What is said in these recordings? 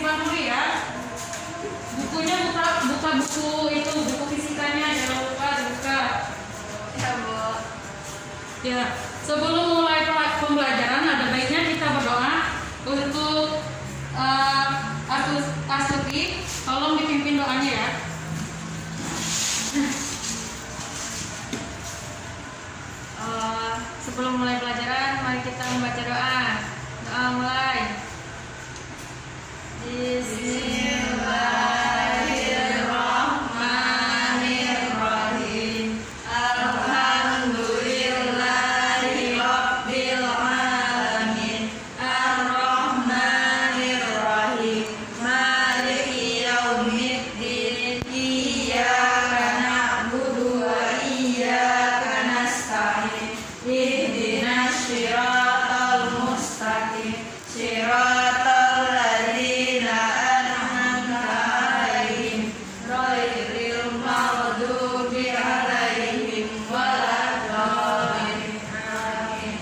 simpan dulu ya. Bukunya buka buku itu, buku fisikanya jangan lupa buka. Ya, Bu. Ya, sebelum mulai pembelajaran ada baiknya kita berdoa untuk Astuti, tolong dipimpin doanya ya. Sebelum mulai pelajaran, mari kita membaca doa. Doa mulai. Bismillahirrahmanirrahim. Alhamdulillahirabbil alamin. Arrahmanirrahim. Maliki yaumiddin. Iyyaka na'budu wa iyyaka nasta'in. Ihdinas siratal mustaqim. Siratal ladzina an'amta 'alaihim ghairil maghdubi 'alaihim waladdallin. Amin.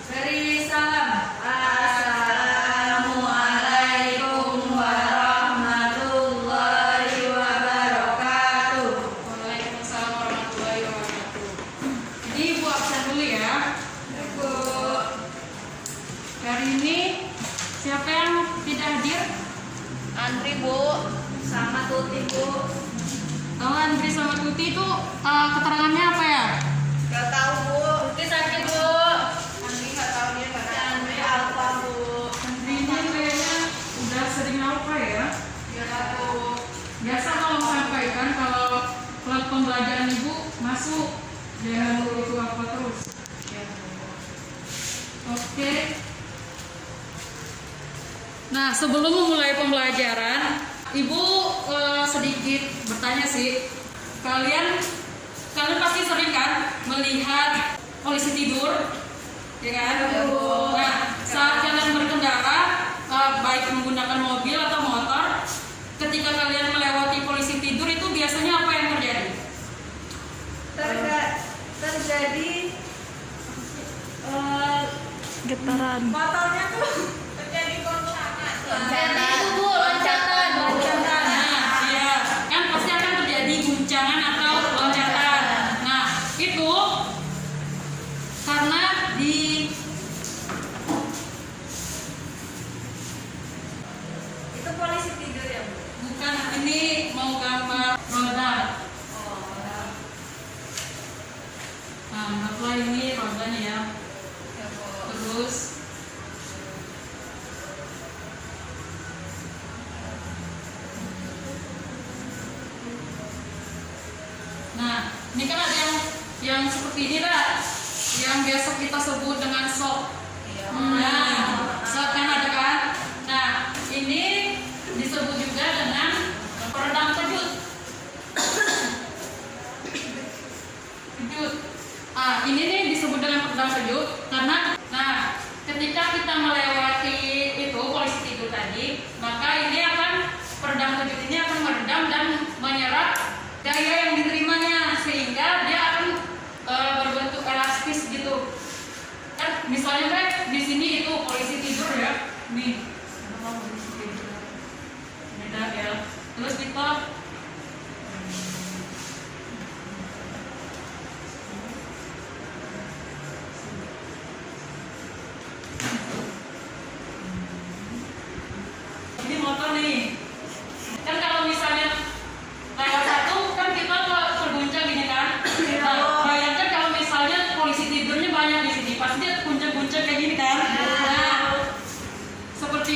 Beri salam. Assalamualaikum warahmatullahi wabarakatuh. Waalaikumsalam warahmatullahi wabarakatuh. Jadi Ibu absen dulu ya. Ibu. Hari ini siapa yang tidak hadir? Andri, Bu. Sama Tuti, Bu. Kalau Andri sama Tuti itu keterangannya apa ya? Gak tahu, Bu. Tuti sakit, Bu. Andri gak tahu dia gak tahu. Andri apa, Bu? Andri ini kayaknya udah sering apa ya? Gak tahu. Biasa kalau sampaikan kalau kelas pembelajaran Ibu masuk jangan itu apa terus. Ya, Bu. Oke. Nah, sebelum memulai pembelajaran, Ibu sedikit bertanya sih. Kalian pasti sering kan melihat polisi tidur, ya kan? Ya, Bu. Nah, saat kalian berkendara, baik menggunakan mobil atau motor, ketika kalian melewati polisi tidur itu biasanya apa yang terjadi? Terjadi Getaran. motornya tuh terjadi goncangan. Loncatan. Itu, Bu, loncatan. Nah, iya, kan pasti akan terjadi guncangan atau loncatan. Nah, itu karena Itu polisi tidur ya, Bu? bukan ini mau gambar roda. Nah, anggaplah ini rodanya ya. Ya, Bu. Terus nah, ini kan ada yang seperti ini lah, yang biasa kita sebut dengan sok. Iya. Nah, sok kan ada kan? Nah, ini disebut juga dengan peredam kejut. Kejut. Ini nih disebut dengan peredam kejut karena, nah, ketika kita melewati itu polisi tidur tadi, maka ini akan peredam kejut ini akan meredam dan menyerap daya yang diterimanya sehingga dia akan berbentuk elastis gitu. Kan misalnya kan di sini itu polisi tidur ya, nih. Kenapa polisi tidur? Beda ya. Terus kita ini motor nih. Kan kalau misalnya lewat satu kan kita terguncang gini kan. Nah, bayangkan kalau misalnya polisi tidurnya banyak di sini, pasti dia guncang-guncang kayak gini kan. Nah, seperti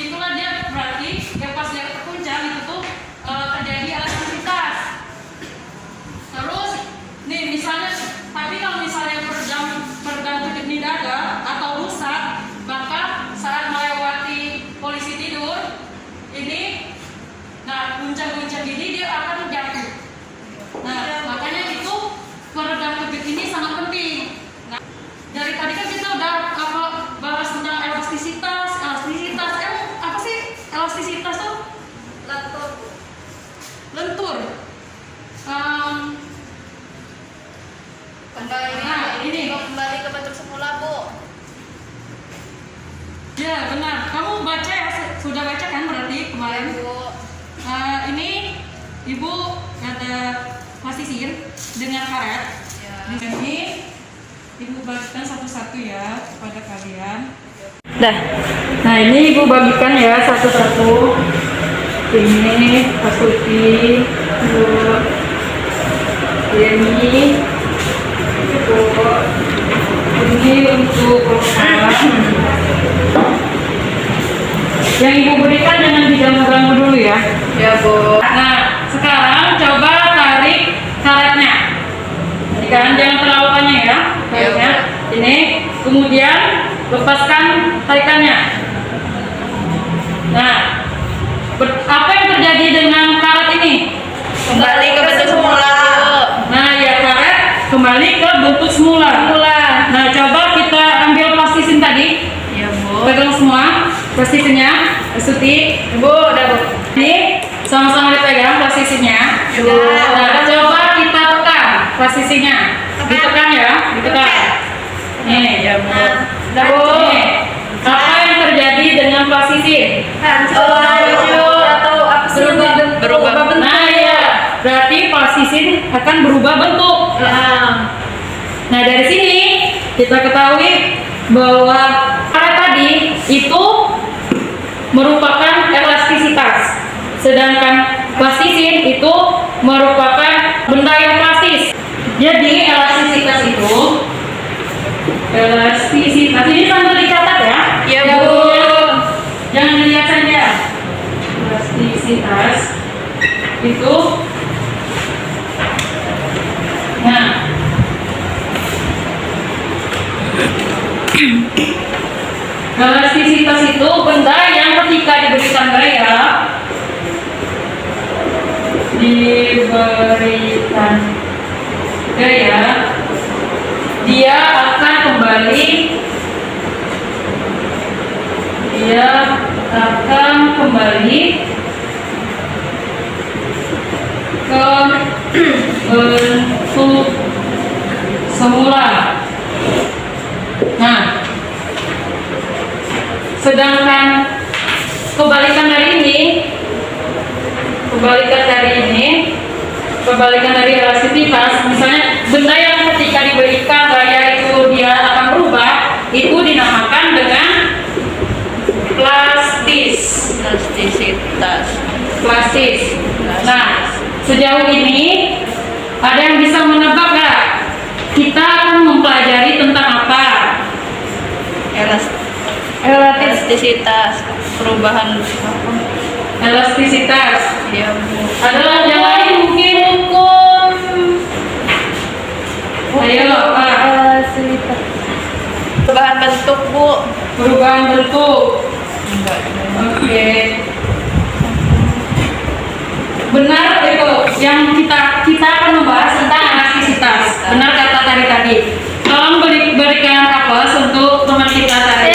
teman-teman. Ini ibu ada plastisir dengan karet. Di sini ibu bagikan satu-satu ya kepada kalian. Dah. Nah ini ibu bagikan ya satu-satu. Ini Asuti, ini untuk yang ibu berikan jangan diganggu-ganggu dulu ya. Ya Bu. Nah sekarang coba tarik karetnya. Jangan terlalu panjang ya karetnya. Ini kemudian lepaskan tarikannya. Nah apa yang terjadi dengan karet ini? Kembali ke bentuk semula. Nah ya karet kembali ke bentuk semula. Nah coba kita ambil plastisin tadi. Ya Bu. Pegang semua plastisinnya. Suti, Bu, udah Bu. ini sama-sama dipegang plastisinnya. Ya. Nah coba kita tekan plastisinnya. Ditekan ya, ditekan. Nih ya Bu. Udah Bu. Nih, apa yang terjadi dengan plastisin? Hancur atau apa sih? Berubah bentuk. Nah ya, berarti plastisin akan berubah bentuk. Nah dari sini kita ketahui bahwa karet tadi itu merupakan elastisitas, sedangkan plastisin itu merupakan benda yang plastis. Jadi elastisitas ini sambil dicatat ya. Ya Bu. Jangan dilihat saja. Elastisitas itu, nah elastisitas itu benda yang ketika diberikan gaya dia akan kembali ke bentuk semula. Nah sedangkan kebalikan dari elastisitas, misalnya benda yang ketika diberikan gaya itu dia akan berubah, itu dinamakan dengan plastis. Nah sejauh ini ada yang bisa menebak nggak? Kita akan mempelajari tentang apa? Elastisitas, perubahan Elastisitas. ya Bu. Adalah yang lain mungkin Hukum. Ayo, Elastisitas. Perubahan bentuk Bu. perubahan bentuk. Enggak. Oke. Benar itu yang kita akan membahas tentang elastisitas. Benar kata tadi. Tolong berikan aplaus untuk teman kita tadi.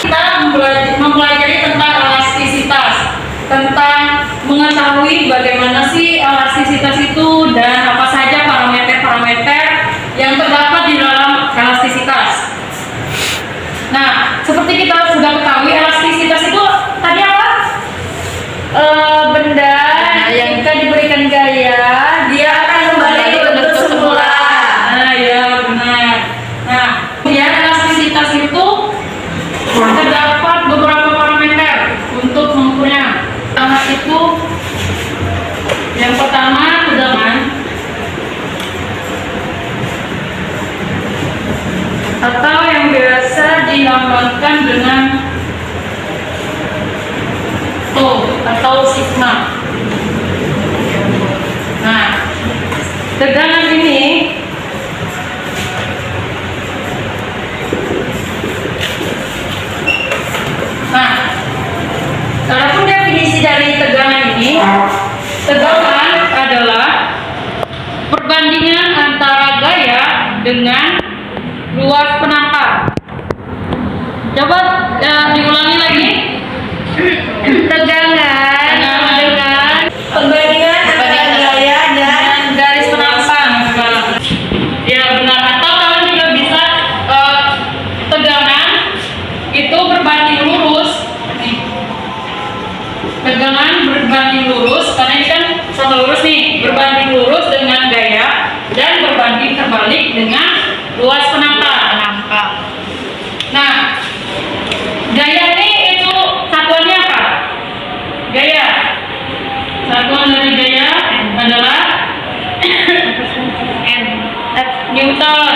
Kita mempelajari tentang elastisitas, tentang mengetahui bagaimana sih elastisitas itu dan apa saja parameter-parameter yang terdapat di dalam elastisitas. Nah, seperti kita sudah ketahui elastisitas itu tadi apa? Benda yang Jika diberikan gaya, dia akan kembali ke bentuk semula. Nah, ya benar. Nah, kemudian elastisitas itu terdapat beberapa parameter untuk mengukurnya. Yang pertama tegangan atau yang biasa dilambangkan dengan atau sigma. Nah, tegangan ini adapun definisi dari tegangan ini, tegangan adalah perbandingan antara gaya dengan luas penangkap. Coba diulangi lagi. tegangan dengan Perbandingan antara gaya dan garis penampakan. Ya benar. Atau kalian juga bisa tegangan itu berbanding lurus. Nih, berbanding lurus, karena ini kan sama lurus nih, berbanding lurus dengan gaya dan berbanding terbalik dengan luas penampang. Nah, gaya ini itu satuannya apa? Gaya. Satuan dari gaya adalah Newton.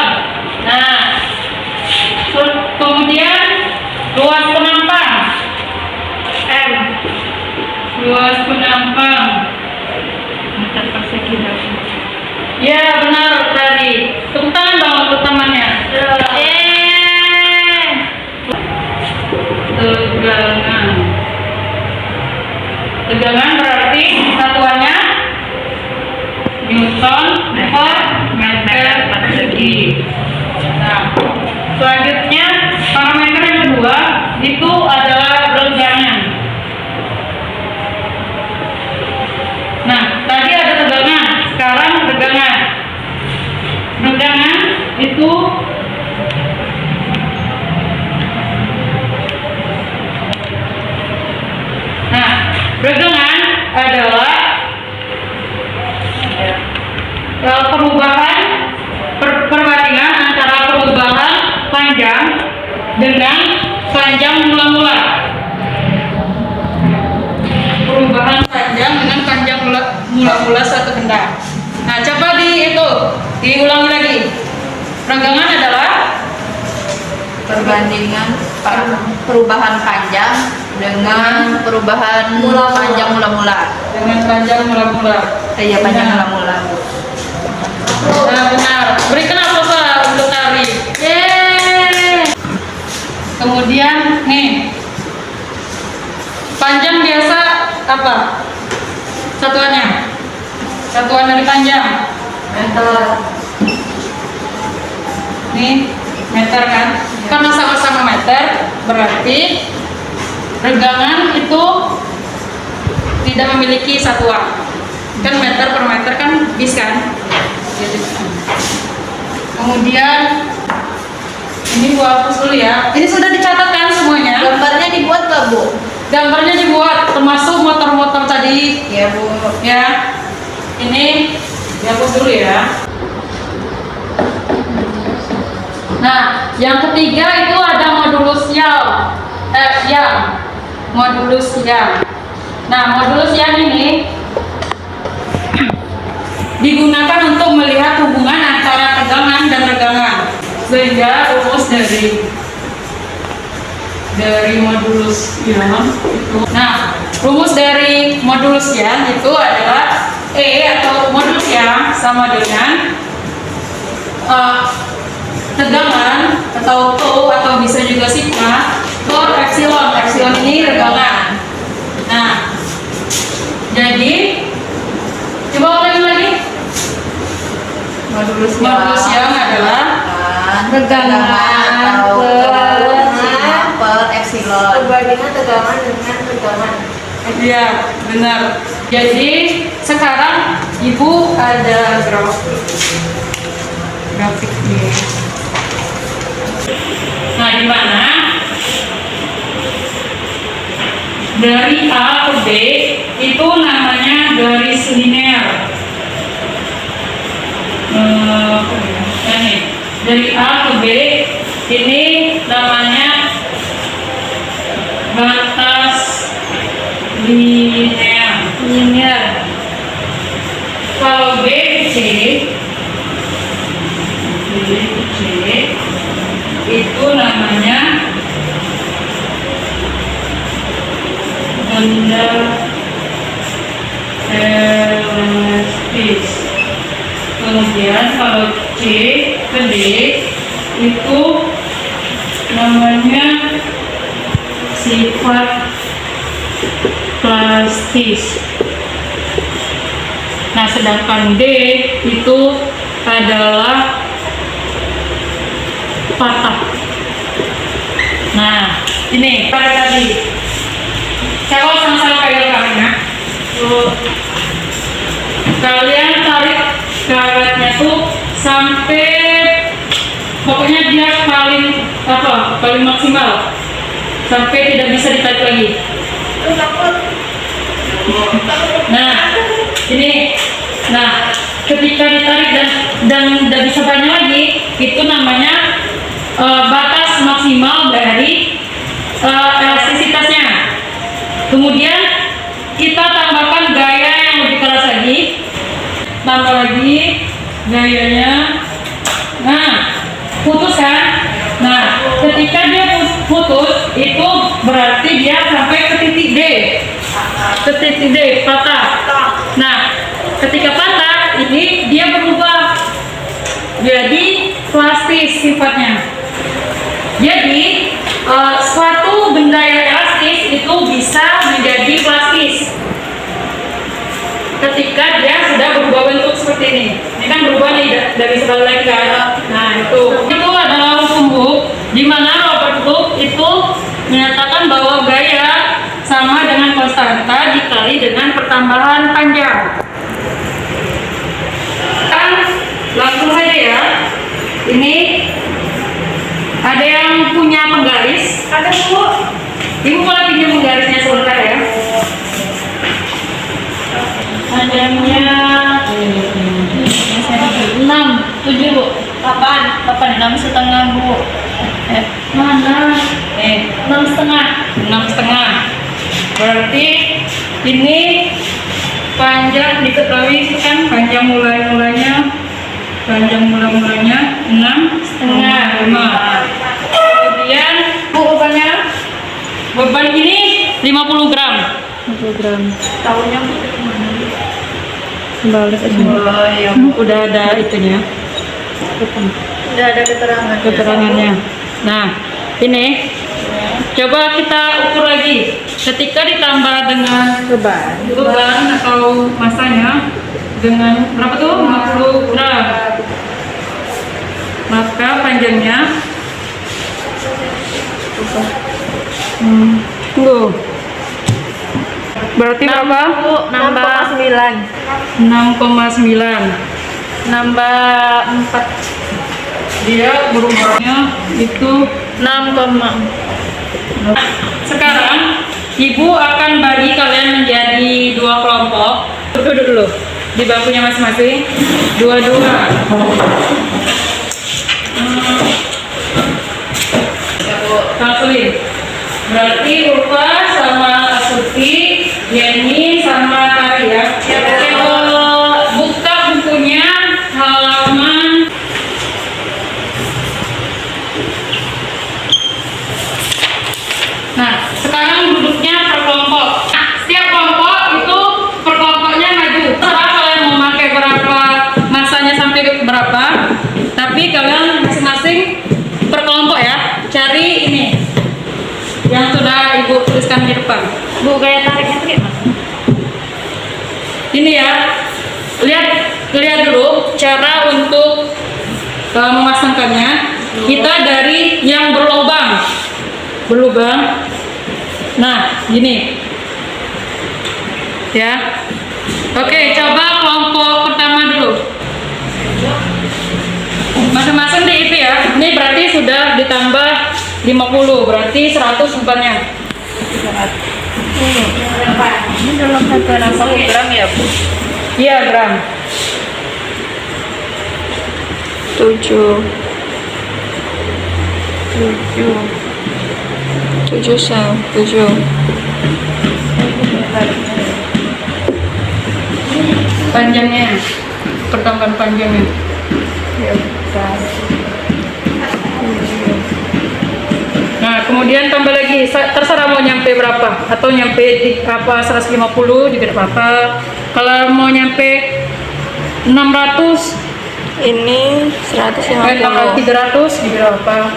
Nah, kemudian luas penampang M. Luas penampang meter persegi. Ya benar tadi. Tepuk tangan dong untuk temannya. Tegangan. Tegangan berarti satuannya Newton per meter persegi. Nah, selanjutnya parameter yang kedua itu adalah regangan. Nah, tadi ada tegangan, sekarang regangan. Regangan itu regangan adalah perubahan perbandingan antara perubahan panjang dengan panjang mula-mula. Perubahan panjang dengan panjang mula-mula suatu benda. Nah, coba diulangi lagi. Regangan adalah Perbandingan perubahan panjang dengan perubahan panjang mula-mula. dengan panjang mula-mula. Iya, panjang mula-mula. Nah, benar. Berikan aplaus untuk Tari. Yeay. Kemudian nih, panjang biasa apa? Satuannya? Satuan dari panjang. Meter. Nih, meter kan? Karena sama-sama meter, berarti regangan itu tidak memiliki satuan. Kan meter per meter kan bis kan? Jadi, kemudian ini gua hapus dulu ya. Ini sudah dicatat kan semuanya? Gambarnya dibuat nggak, Bu? Gambarnya dibuat, termasuk motor-motor tadi. Iya, Bu. Ya, ini dihapus dulu ya. Nah, yang ketiga itu ada modulus yang. Modulus yang. Nah, modulus yang ini digunakan untuk melihat hubungan antara tegangan dan regangan. Sehingga rumus dari modulus yang itu. Nah, rumus dari modulus yang itu adalah E atau modulus yang sama dengan tegangan atau tau atau bisa juga sigma per epsilon. Epsilon ini regangan. Nah, jadi coba ulangi lagi. Modulus yang adalah regangan per epsilon. Perbandingan tegangan dengan tegangan. Iya, benar. Jadi sekarang Ibu ada grafik ini. Nah, di mana dari A ke B itu namanya garis linear. Ini dari A ke B ini namanya batas linear. Kalau B ke C itu namanya benda elastis. Kemudian kalau C ke D itu namanya sifat plastis. Nah, sedangkan D itu adalah patah. Nah, ini pada tadi kalau sama-sama pegang karetnya, kalian tarik karetnya tuh sampai pokoknya dia paling maksimal sampai tidak bisa ditarik lagi. Nah, ini. Nah, ketika ditarik dan tidak bisa banyak lagi, itu namanya batas maksimal dari elastisitasnya. Kemudian kita tambahkan gaya yang lebih keras lagi. Tambah lagi gayanya. Nah, putus kan? Nah, ketika dia putus, itu berarti dia sampai ke titik D. Ke titik D, patah. Nah, ketika patah, ini dia berubah jadi plastis sifatnya. Jadi, suatu benda yang elastis itu bisa menjadi plastis ketika dia sudah berubah bentuk seperti ini. Ini kan berubah nih dari sekali lagi kan. Nah, itu adalah hukum Hooke, di mana Robert Hooke itu menyatakan bahwa gaya sama dengan konstanta dikali dengan pertambahan panjang. Kan langsung saja ya. Ini ada yang punya penggaris? Ada Bu. Ibu boleh pinjam penggarisnya sebentar ya. Panjangnya 6, 7 Bu. 8, 6,5 Bu. Mana? 6,5. 6,5. Berarti ini panjang diketahui kan panjang mulanya 6,5. Kemudian beban ini 50 gram. 50 gram. Tahunnya Balik aja. Udah ada itunya. udah ada Keterangannya. Nah, ini coba kita ukur lagi. Ketika ditambah dengan beban atau masanya dengan berapa tuh? 50 gram. Maka panjangnya berarti berapa? 6,9. 6,9. Nambah 4. Dia berubahnya itu 6, sekarang ibu akan bagi kalian menjadi 2 kelompok. Duduk dulu di bangkunya masing-masing. 2-2. Kalkulin. Berarti Ulfa sama Asuti, Yeni sama Tari ya. Buka bukunya halaman Nah, sekarang duduknya per kelompok. Nah, setiap kelompok itu per kelompoknya maju. Terserah kalian mau pakai berapa, masanya sampai ke berapa. Tapi kalian masing-masing per kelompok ya. Cari ini yang sudah ibu tuliskan di depan. Bu, gaya tariknya tuh gimana? Ini ya. Lihat dulu cara untuk memasangkannya. Kita dari yang berlubang. Nah, gini ya. Oke, coba kelompok pertama dulu. Masing-masing di itu ya. Ini berarti sudah ditambah 50, berarti 100 bebannya. Ini dalam satu gram ya Bu? Iya, gram. 7 sel 7. Panjangnya, pertambahan panjangnya. Nah, kemudian tambah lagi, terserah mau nyampe berapa, atau nyampe di apa 150 juga tidak apa-apa. Kalau mau nyampe 600, Ini 150. 300 juga apa.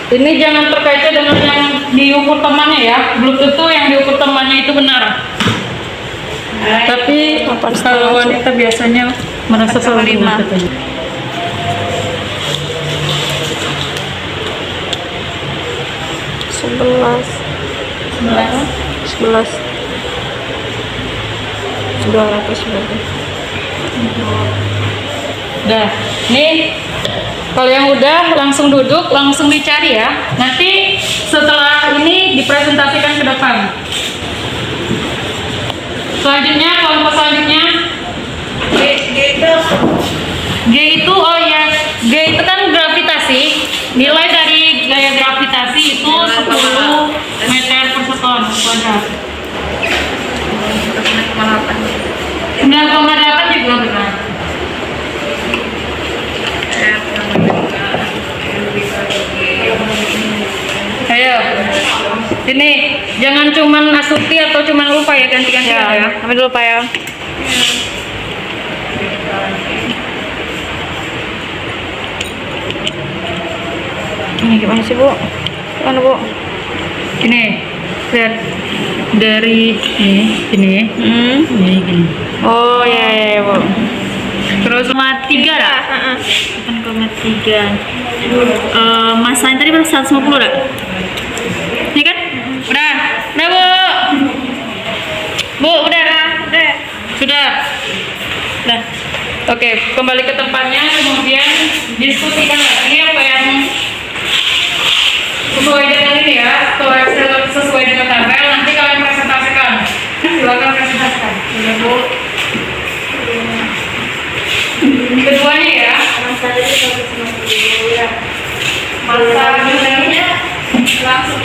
Ini jangan terkait dengan yang diukur temannya ya, belum tentu yang diukur temannya itu benar. Tapi kalau wanita biasanya merasa salah dengan katanya. 11 200 berarti. Udah, nih kalau yang udah langsung duduk, langsung dicari ya. Nanti setelah ini dipresentasikan ke depan. Selanjutnya kelompok selanjutnya G itu oh ya, G itu kan gravitasi. Nilai dari gaya gravitasi itu 10 meter per sekon kuadrat. 9,8 juga benar. Ayo, sini jangan cuman Asuti atau cuman lupa ya, ganti-ganti ya. Ambil dulu Pak ya. Ini gimana sih Bu? Gimana Bu? Gini, lihat dari ini, gini. Oh ya Bu. Terus 3 lah. 8,3. Masanya tadi berapa? 150 lah. Ini kan? Udah Bu. Bu, udah. Sudah. Nah, oke, kembali ke tempatnya, kemudian diskusikan lagi apa yang sesuai dengan ini ya, sesuai dengan tabel. Nanti kalian presentasikan. Silakan presentasikan. Sudah Bu. Keduanya ya. Masalahnya langsung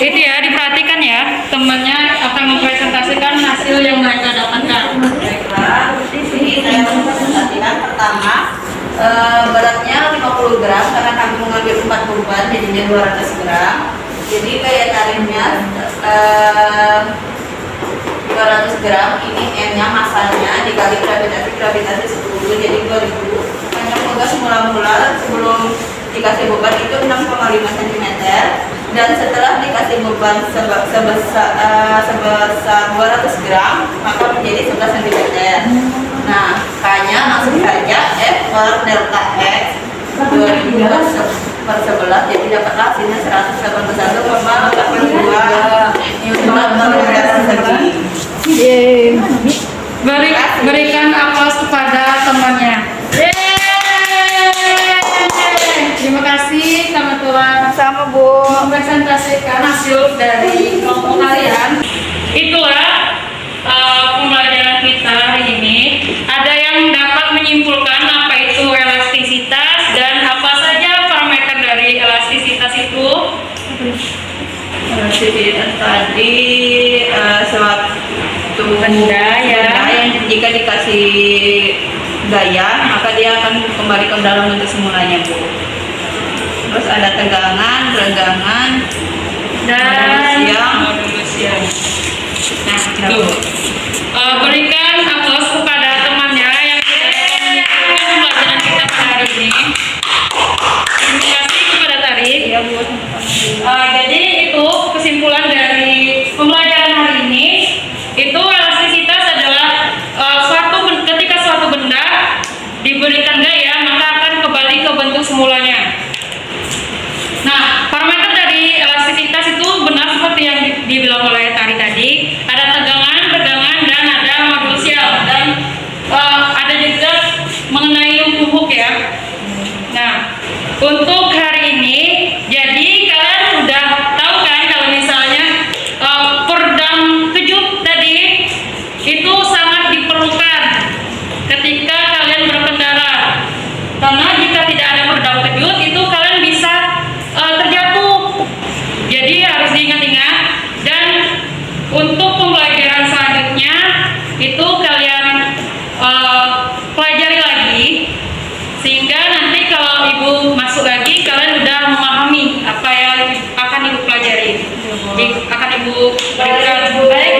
itu ya, diperhatikan ya, temannya akan mempresentasikan hasil yang mereka dapatkan. Di sini saya presentasikan pertama beratnya 50 gram karena kami mengambil 4 beban jadinya 200 gram. Jadi gaya tariknya 200 gram, ini N-nya masanya dikali gravitasi 10 jadi 2000. Semoga semula-mula sebelum dikasih beban itu 6,5 cm dan setelah dikasih beban sebesar 200 gram maka menjadi 11 cm. Nah, K-nya langsung saja F per delta X 2000/11 jadi dapatlah hasilnya 181,82 Newton per meter persegi. Berikan aplaus kepada temannya. Terima kasih teman-teman. Sama Bu. Mempresentasikan hasil dari kelompok kalian. Itulah pembelajaran kita hari ini. Ada yang dapat menyimpulkan apa itu elastisitas dan apa saja parameter dari elastisitas itu? Elastisitas tadi suatu Benda yang jika dikasih gaya maka dia akan kembali ke dalam bentuk semulanya Bu. Terus ada tegangan, regangan, Dan modulus yang. nah itu. Berikan aplaus kepada temannya yang sudah menyimpulkan pembelajaran kita pada hari ini. Terima kasih kepada Tarik. Ya Bu. Jadi itu kesimpulan dari pembelajaran hari ini. Itu elastisitas adalah ketika suatu benda diberikan gaya maka akan kembali ke bentuk semulanya. Nah, parameter dari elastisitas itu benar seperti yang dibilang oleh Tari tadi. Ada tegangan, regangan, dan ada modulus Young. Dan ada juga mengenai lumpuh ya. Nah, untuk hari ini, jadi kalian udah tahu kan kalau misalnya peredam kejut tadi itu sangat diperlukan ketika kalian berkendara. Karena jika tidak ada peredam kejut itu kalian bisa terjatuh. Jadi harus diingat-ingat. Dan untuk pembelajaran selanjutnya itu kalian pelajari lagi sehingga nanti kalau ibu masuk lagi kalian udah memahami apa yang akan ibu pelajari. Akan ibu berikan. Baik.